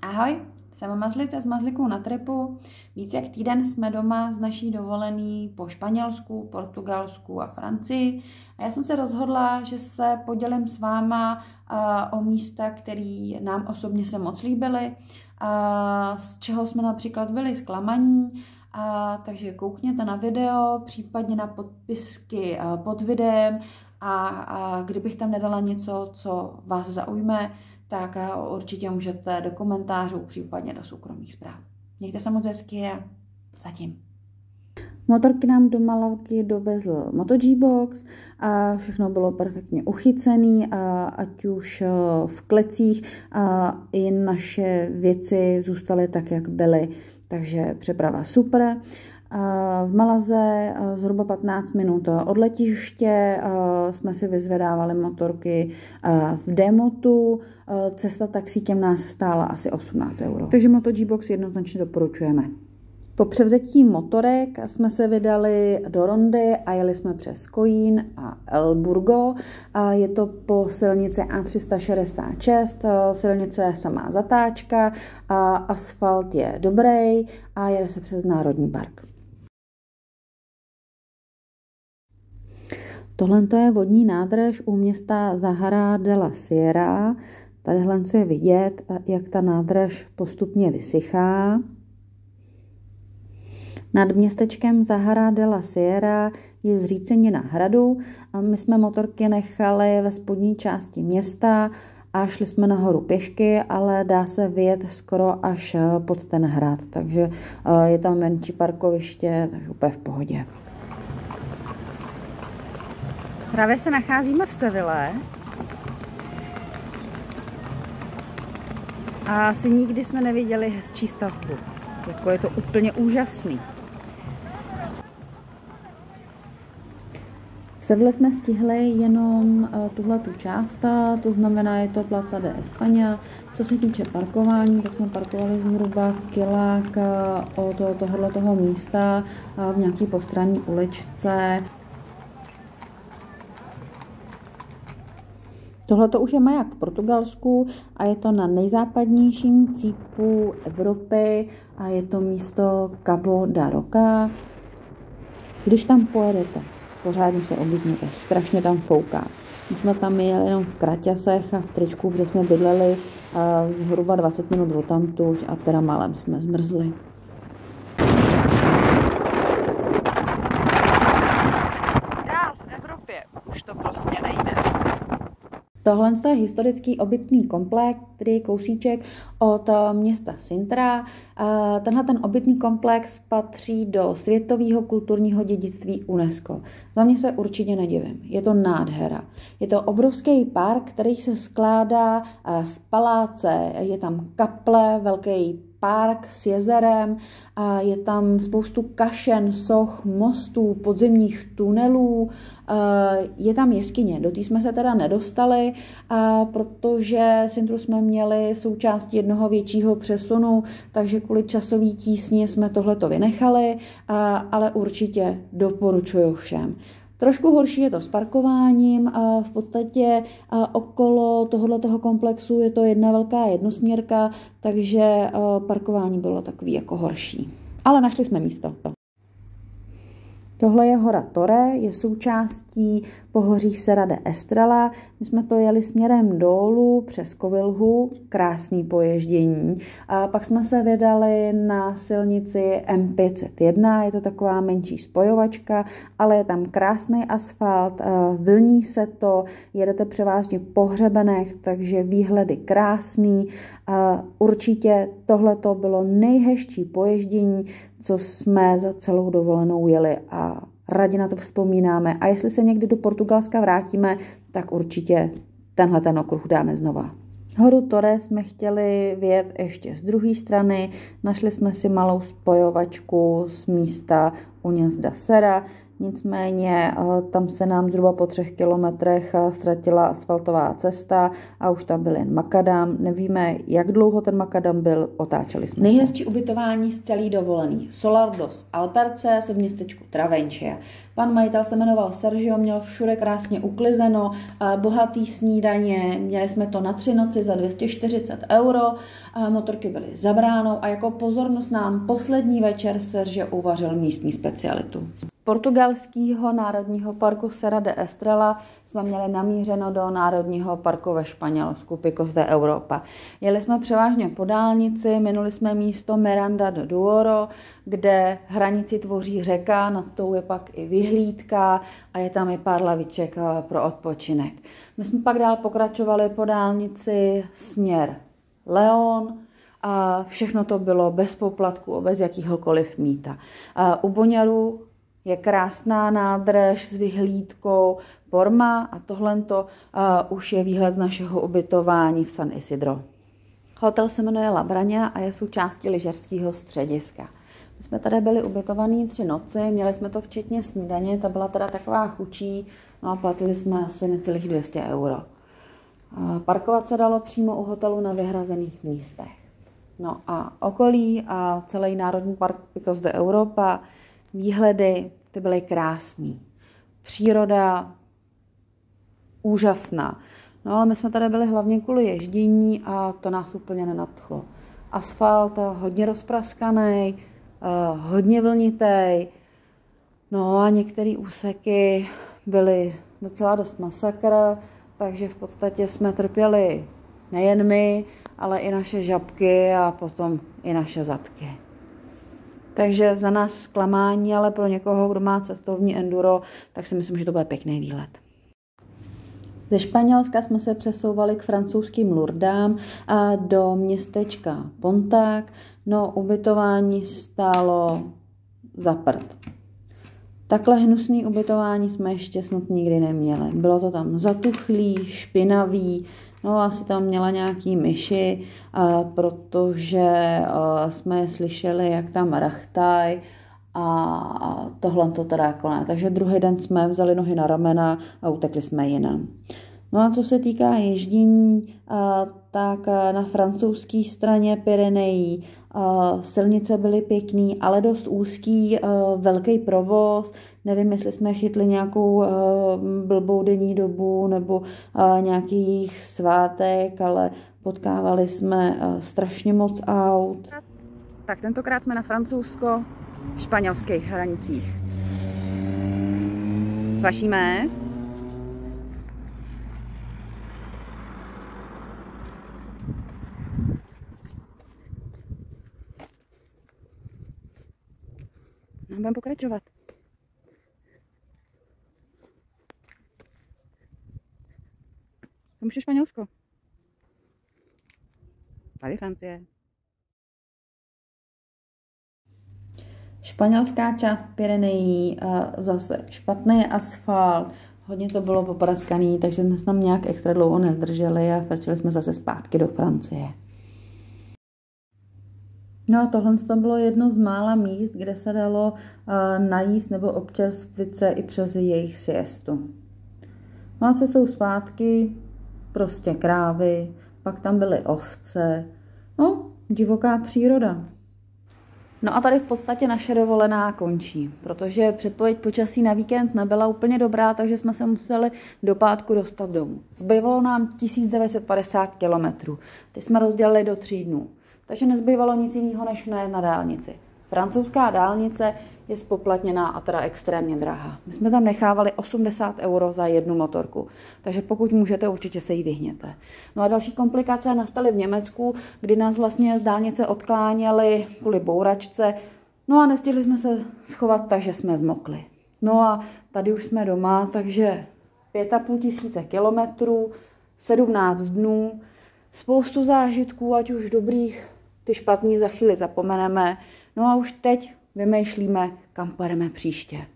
Ahoj, jsem Mazlice s Mazlikou na tripu. Víc jak týden jsme doma z naší dovolený po Španělsku, Portugalsku a Francii. A já jsem se rozhodla, že se podělím s váma o místa, které nám osobně se moc líbily, z čeho jsme například byli zklamaní. Takže koukněte na video, případně na podpisky pod videem a kdybych tam nedala něco, co vás zaujme, tak určitě můžete do komentářů, případně do soukromých zpráv. Mějte se moc hezky a zatím. Motorky nám do Malagy dovezl MotoG-Box a všechno bylo perfektně uchycené, ať už v klecích, i naše věci zůstaly tak, jak byly, takže přeprava super. V Malaze zhruba 15 minut od letiště jsme si vyzvedávali motorky v Demotu. Cesta taxíkem nás stála asi 18 €. Takže MotoG-Box jednoznačně doporučujeme. Po převzetí motorek jsme se vydali do Rondy a jeli jsme přes Coín a El Burgo. Je to po silnici A366, silnice samá zatáčka, asfalt je dobrý a jede se přes Národní park. Tohle je vodní nádrž u města Zahara de la Sierra. Tadyhle je vidět, jak ta nádrž postupně vysychá. Nad městečkem Zahara de la Sierra je zřícenina hradu. My jsme motorky nechali ve spodní části města a šli jsme nahoru pěšky, ale dá se vyjet skoro až pod ten hrad, takže je tam menší parkoviště, takže úplně v pohodě. Právě se nacházíme v Seville a asi nikdy jsme neviděli hezčí stavbu. Jako je to úplně úžasný. V Seville jsme stihli jenom tuhletu část, to znamená, je to Plaza de España. Co se týče parkování, tak jsme parkovali zhruba kilák od tohoto místa v nějaké postranní uličce. Tohle už je maják v Portugalsku a je to na nejzápadnějším cípu Evropy a je to místo Cabo da Roca. Když tam pojedete, pořádně se oblíkněte, strašně tam fouká. My jsme tam jeli jenom v kraťasech a v tričku, protože jsme bydleli zhruba 20 minut odtamtud a teda málem jsme zmrzli. Dál v Evropě už to prostě nejde. Tohle je historický obytný komplex, který je kousíček od města Sintra. Tenhle obytný komplex patří do světového kulturního dědictví UNESCO. Za mě se určitě nedivím. Je to nádhera. Je to obrovský park, který se skládá z paláce. Je tam kaple, velký park s jezerem, je tam spoustu kašen, soch, mostů, podzemních tunelů, je tam jeskyně. Do té jsme se teda nedostali, protože Sintru jsme měli součástí jednoho většího přesunu, takže kvůli časové tísni jsme tohleto vynechali, ale určitě doporučuju všem. Trošku horší je to s parkováním a v podstatě okolo tohoto komplexu je to jedna velká jednosměrka, takže parkování bylo takový jako horší. Ale našli jsme místo. Tohle je hora Torre, je součástí pohoří Serra de Estrela. My jsme to jeli směrem dolů přes Covilhu, krásný poježdění. A pak jsme se vydali na silnici M501, je to taková menší spojovačka, ale je tam krásný asfalt, vlní se to, jedete převážně po hřebenech, takže výhledy krásný. Určitě tohleto bylo nejhezčí poježdění, co jsme za celou dovolenou jeli a rádi na to vzpomínáme. A jestli se někdy do Portugalska vrátíme, tak určitě tenhle okruh dáme znova. Horu Torre jsme chtěli vyjet ještě z druhé strany. Našli jsme si malou spojovačku z místa Uñas da Sera. nicméně tam se nám zhruba po 3 kilometrech ztratila asfaltová cesta a už tam byl jen makadam. Nevíme, jak dlouho ten makadam byl, otáčeli jsme Nejhezčí ubytování z celý dovolený. Solar dos Alperces v městečku Travenče. Pan majitel se jmenoval Sergio, měl všude krásně uklizeno, bohatý snídaně, měli jsme to na 3 noci za 240 €, motorky byly za bránou a jako pozornost nám poslední večer Sergio uvařil místní specialitu. Portugalského národního parku Serra de Estrela jsme měli namířeno do národního parku ve Španělsku, Picos de Europa. Jeli jsme převážně po dálnici, minuli jsme místo Miranda do Douro, kde hranici tvoří řeka, nad tou je pak i vyhlídka a je tam i pár laviček pro odpočinek. My jsme pak dál pokračovali po dálnici směr León, a všechno to bylo bez poplatku, bez jakýhokoliv mýta. U Boňaru je krásná nádrž s vyhlídkou Porma a tohle už je výhled z našeho ubytování v San Isidro. Hotel se jmenuje La Braña a je součástí lyžařského střediska. My jsme tady byli ubytovaní 3 noci, měli jsme to včetně snídaně, ta byla teda taková chučí, no a platili jsme asi necelých 200 €. Parkovat se dalo přímo u hotelu na vyhrazených místech. No a okolí a celý národní park Picos de Europa, výhledy, ty byly krásný. Příroda úžasná. No ale my jsme tady byli hlavně kvůli ježdění a to nás úplně nenadchlo. Asfalt hodně rozpraskaný, hodně vlnitý, no a některé úseky byly docela dost masakr, takže v podstatě jsme trpěli nejen my, ale i naše žabky a potom i naše zadky. Takže za nás zklamání, ale pro někoho, kdo má cestovní enduro, tak si myslím, že to bude pěkný výlet. Ze Španělska jsme se přesouvali k francouzským Lourdám a do městečka Pontac. No, ubytování stálo za prd. Takhle hnusný ubytování jsme ještě snad nikdy neměli. Bylo to tam zatuchlý, špinavý, no asi tam měla nějaký myši, protože jsme je slyšeli, jak tam rachtaj a tohle to teda jako ne. Takže druhý den jsme vzali nohy na ramena a utekli jsme jinam. No a co se týká ježdění, tak na francouzské straně Pyrenejí silnice byly pěkný, ale dost úzký, velký provoz. Nevím, jestli jsme chytli nějakou blbou denní dobu nebo nějaký jejich svátek, ale potkávali jsme strašně moc aut. Tak tentokrát jsme na francouzsko-španělských hranicích. Svašíme. No, budeme pokračovat. Tam už je Španělsko. Tady Francie. Španělská část Pyrenejí, zase špatný asfalt, hodně to bylo popraskaný, takže jsme se tam nějak extra dlouho nezdrželi a vrčeli jsme zase zpátky do Francie. No a tohle to bylo jedno z mála míst, kde se dalo najíst nebo občerstvit se i přes jejich siestu. No a cestou zpátky prostě krávy, pak tam byly ovce, no divoká příroda. No a tady v podstatě naše dovolená končí, protože předpověď počasí na víkend nebyla úplně dobrá, takže jsme se museli do pátku dostat domů. Zbývalo nám 1950 kilometrů, ty jsme rozdělili do 3 dnů. Takže nezbývalo nic jiného, než nejet na dálnici. Francouzská dálnice je spoplatněná a teda extrémně drahá. My jsme tam nechávali 80 € za jednu motorku, takže pokud můžete, určitě se jí vyhněte. No a další komplikace nastaly v Německu, kdy nás vlastně z dálnice odkláněli kvůli bouračce, no a nestihli jsme se schovat, takže jsme zmokli. No a tady už jsme doma, takže 5500 kilometrů, 17 dnů, spoustu zážitků, ať už dobrých, ty špatný za chvíli zapomeneme. No a už teď vymýšlíme, kam půjdeme příště.